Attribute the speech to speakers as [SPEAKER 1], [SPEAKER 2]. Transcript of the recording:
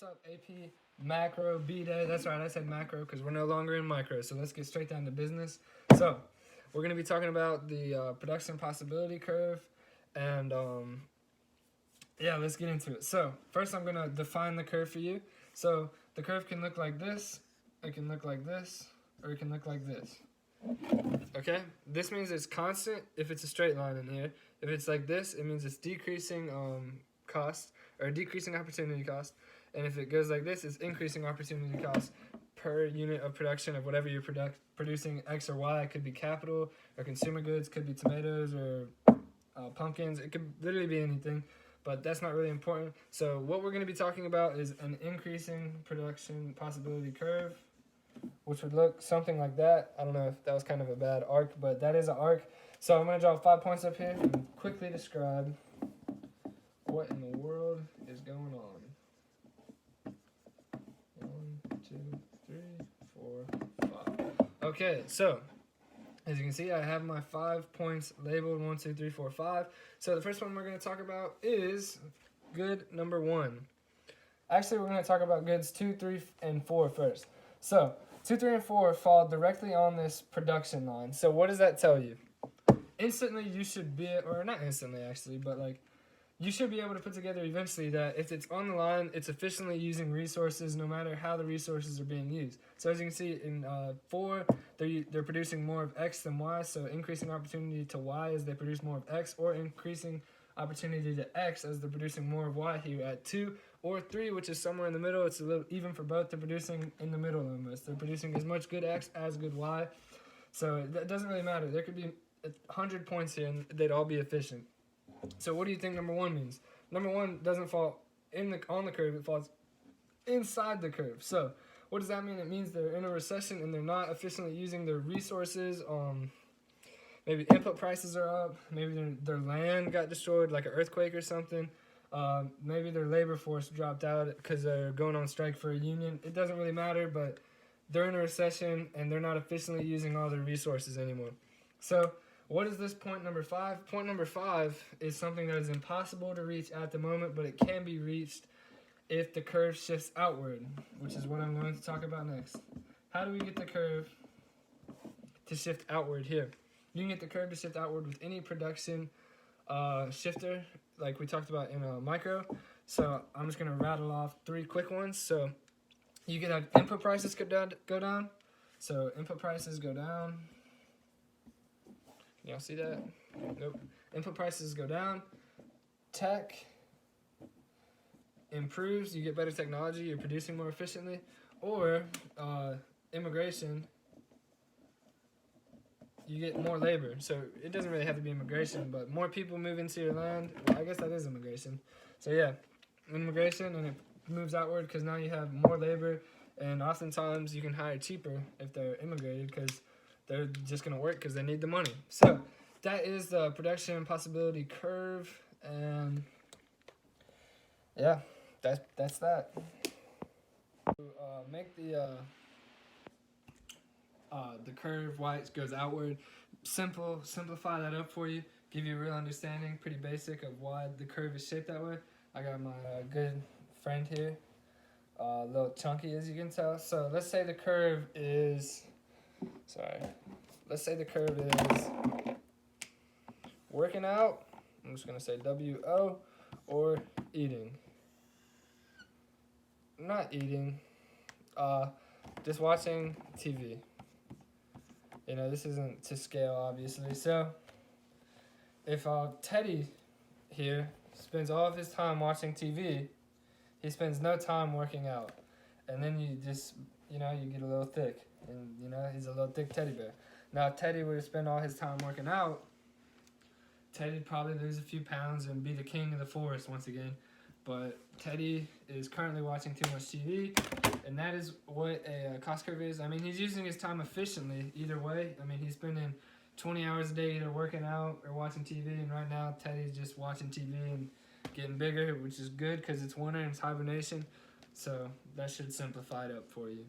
[SPEAKER 1] What's up, AP Macro B-Day? That's right, I said macro because we're no longer in micro. So let's get straight down to business. So we're going to be talking about the production possibility curve. And yeah, let's get into it. So first I'm going to define the curve for you. So the curve can look like this, it can look like this, or it can look like this. Okay, this means it's constant if it's a straight line in here. If it's like this, it means it's decreasing cost or decreasing opportunity cost. And if it goes like this, it's increasing opportunity cost per unit of production of whatever you're producing, X or Y. It could be capital or consumer goods, could be tomatoes or pumpkins. It could literally be anything, but that's not really important. So what we're going to be talking about is an increasing production possibility curve, which would look something like that. I don't know if that was kind of a bad arc, but that is an arc. So I'm going to draw 5 points up here and quickly describe what in the world is going on. 1, 2, 3, 4, 5. Okay, so as you can see, I have my 5 points labeled 1, 2, 3, 4, 5. So the first one we're going to talk about is good number 1. Actually, we're going to talk about goods 2, 3, and 4 first. So 2, 3, and 4 fall directly on this production line. So what does that tell you? Instantly, you should be, or not instantly actually, but like you should be able to put together eventually that if it's on the line, it's efficiently using resources no matter how the resources are being used. So as you can see in 4, they're producing more of X than Y, so increasing opportunity to Y as they produce more of X, or increasing opportunity to X as they're producing more of Y here at 2 or 3, which is somewhere in the middle. It's a little even for both. They're producing in the middle almost. They're producing as much good X as good Y. So it doesn't really matter. There could be 100 points here and they'd all be efficient. So what do you think number 1 means? Number 1 doesn't fall on the curve, it falls inside the curve. So what does that mean? It means they're in a recession and they're not efficiently using their resources. Maybe input prices are up, maybe their land got destroyed like an earthquake or something. Maybe their labor force dropped out because they're going on strike for a union. It doesn't really matter, but they're in a recession and they're not efficiently using all their resources anymore. So what is this point number 5? Point number 5 is something that is impossible to reach at the moment, but it can be reached if the curve shifts outward, which is what I'm going to talk about next. How do we get the curve to shift outward here? You can get the curve to shift outward with any production shifter, like we talked about in micro. So I'm just going to rattle off 3 quick ones. So you can have input prices go down. So input prices go down. Y'all see that? Nope. Input prices go down. Tech improves. You get better technology. You're producing more efficiently. Or immigration. You get more labor. So it doesn't really have to be immigration, but more people move into your land. Well, I guess that is immigration. So yeah, immigration, and it moves outward because now you have more labor, and oftentimes you can hire cheaper if they're immigrated because they're just going to work because they need the money. So that is the production possibility curve, and yeah, that's that. To make the curve why it goes outward, simplify that up for you, give you a real understanding, pretty basic, of why the curve is shaped that way. I got my good friend here, a little chunky as you can tell. So let's say the curve is, let's say the curve is working out, I'm just going to say WO, or eating. Not eating, just watching TV. You know, this isn't to scale, obviously. So if Teddy here spends all of his time watching TV, he spends no time working out. And then you just, you get a little thick. And, he's a little thick teddy bear. Now, if Teddy were to spend all his time working out, Teddy'd probably lose a few pounds and be the king of the forest once again. But Teddy is currently watching too much TV, and that is what a cost curve is. I mean, he's using his time efficiently either way. I mean, he's spending 20 hours a day either working out or watching TV, and right now Teddy's just watching TV and getting bigger, which is good because it's winter and it's hibernation. So that should simplify it up for you.